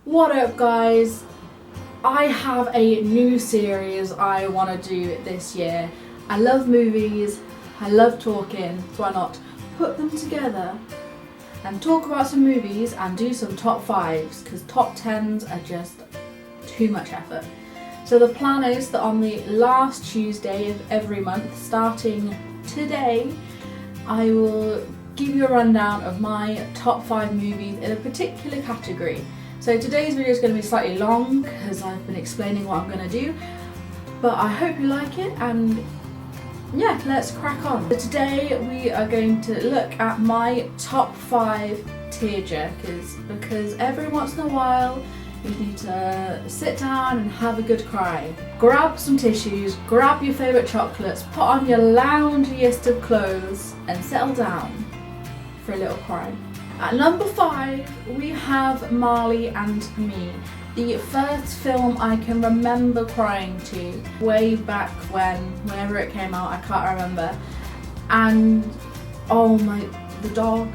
What up guys? I have a new series I want to do this year. I love movies, I love talking, so why not put them together and talk about some movies and do some top 5s, because top 10s are just too much effort. So the plan is that on the last Tuesday of every month, starting today, I will give you a rundown of my top 5 movies in a particular category. So today's video is going to be slightly long because I've been explaining what I'm going to do, but I hope you like it, and yeah, let's crack on. So today we are going to look at my top 5 tearjerkers, because every once in a while you need to sit down and have a good cry. Grab some tissues, grab your favourite chocolates, put on your loungiest of clothes and settle down for a little cry. At number 5 we have Marley and Me, the first film I can remember crying to way back whenever it came out, I can't remember. And oh my, the dog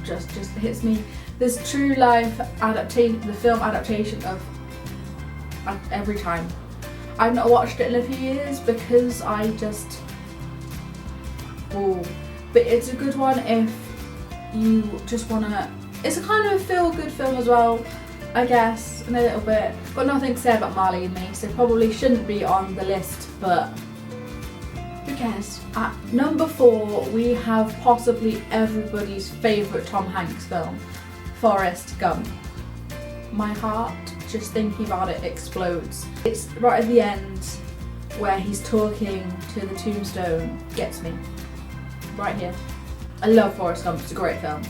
just hits me. This true life adaptation, the film adaptation of every time. I've not watched it in a few years because I just, but it's a good one if you just wanna, it's a kind of feel-good film as well, I guess, in a little bit. Got nothing to say about Marley and Me, so probably shouldn't be on the list, but who cares? At number 4 we have possibly everybody's favourite Tom Hanks film, Forrest Gump. My heart, just thinking about it, explodes. It's right at the end where he's talking to the tombstone, gets me, right here. I love Forrest Gump, it's a great film.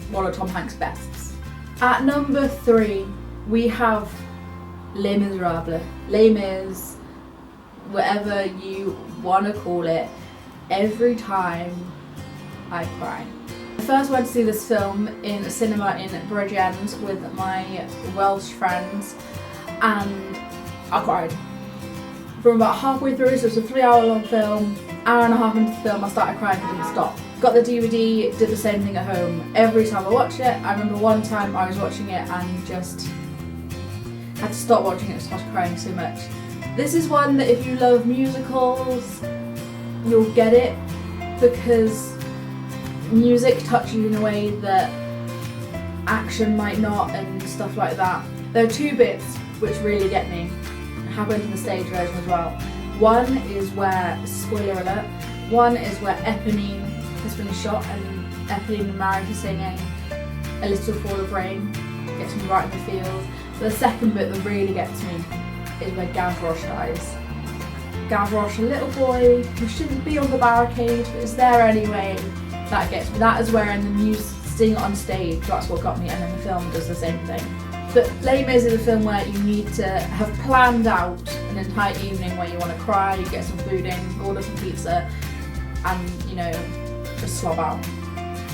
One of Tom Hanks' bests. At number 3, we have Les Miserables. Les Mis, whatever you want to call it. Every time I cry. I first went to see this film in a cinema in Bridgend with my Welsh friends, and I cried. From about halfway through, so it's a 3-hour long film, hour and a half into the film I started crying and didn't stop. Got the DVD, did the same thing at home. Every time I watch it, I remember one time I was watching it and just had to stop watching it because I was crying so much. This is one that if you love musicals, you'll get it, because music touches you in a way that action might not, and stuff like that. There are 2 bits which really get me. It happened in the stage version as well. One is where, spoiler alert, one is where Eponine has been shot and Eponine and Married is singing A Little Fall of Rain. Gets me right in the feels. The second bit that really gets me is where Gavroche dies. Gavroche, a little boy who shouldn't be on the barricade but is there anyway. That gets me. That is where in the music, seeing it on stage, that's what got me, and then the film does the same thing. But Les Mis is a film where you need to have planned out an entire evening where you want to cry, you get some food in, order some pizza, and you know, just slob out.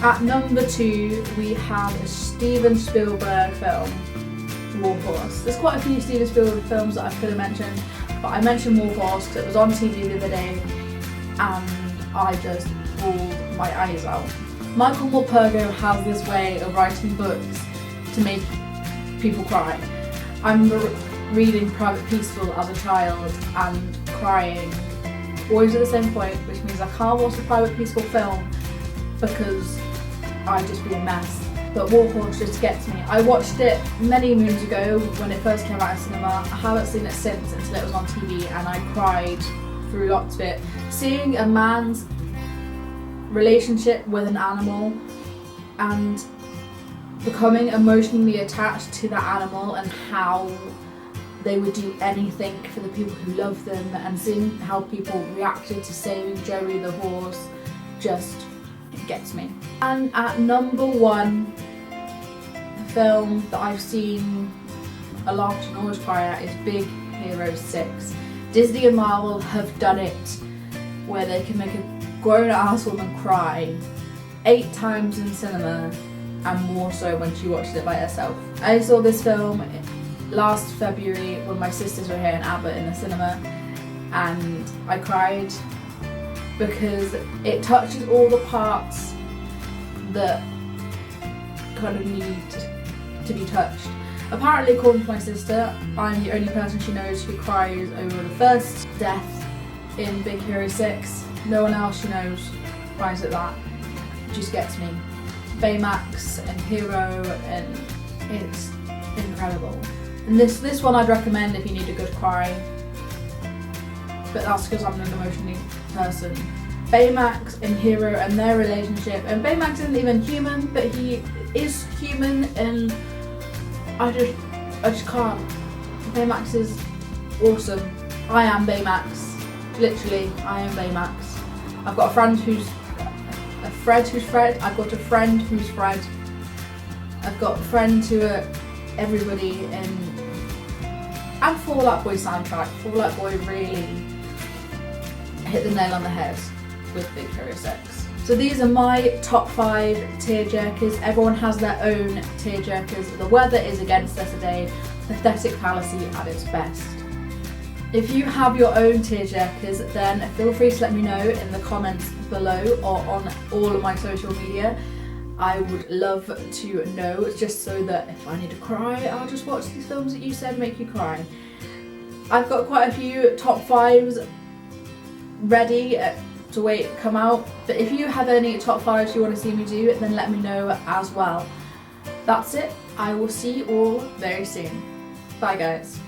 At number 2 we have a Steven Spielberg film, War Horse. There's quite a few Steven Spielberg films that I could have mentioned, but I mentioned War Horse because it was on TV the other day and I just bawled my eyes out. Michael Morpurgo has this way of writing books to make people cry. I remember reading Private Peaceful as a child and crying, always at the same point, which means I can't watch the Private Peaceful film because I'd just be a mess. But War Horse just gets me. I watched it many moons ago when it first came out in cinema. I haven't seen it since until it was on TV, and I cried through lots of it. Seeing a man's relationship with an animal and becoming emotionally attached to that animal and how they would do anything for the people who love them, and seeing how people reacted to saving Joey the horse, just gets me. And at number 1, the film that I've seen a lot and always cry at is Big Hero 6. Disney and Marvel have done it where they can make a grown-ass woman cry 8 times in cinema, and more so when she watches it by herself. I saw this film last February when my sisters were here in Abbott in the cinema, and I cried because it touches all the parts that kind of need to be touched. Apparently, according to my sister, I'm the only person she knows who cries over the first death in Big Hero 6. No one else she knows cries at that. It just gets me. Baymax and Hero, and it's incredible. And this one I'd recommend if you need a good cry, but that's because I'm an emotional person. Baymax and Hero and their relationship, and Baymax isn't even human, but he is human, and I just can't. Baymax is awesome. I am Baymax. Literally, I am Baymax. I've got a friend who's Fred who's Fred. I've got a friend who's Fred. I've got friends who are everybody and Fall Out Boy soundtrack. Fall Out Boy really hit the nail on the head with Big Hero 6. So these are my top 5 tearjerkers. Everyone has their own tearjerkers. The weather is against us today. Pathetic fallacy at its best. If you have your own tearjerkers, then feel free to let me know in the comments below or on all of my social media. I would love to know, just so that if I need to cry, I'll just watch these films that you said make you cry. I've got quite a few top 5s ready to wait to come out, but if you have any top 5s you want to see me do, then let me know as well. That's it. I will see you all very soon. Bye guys.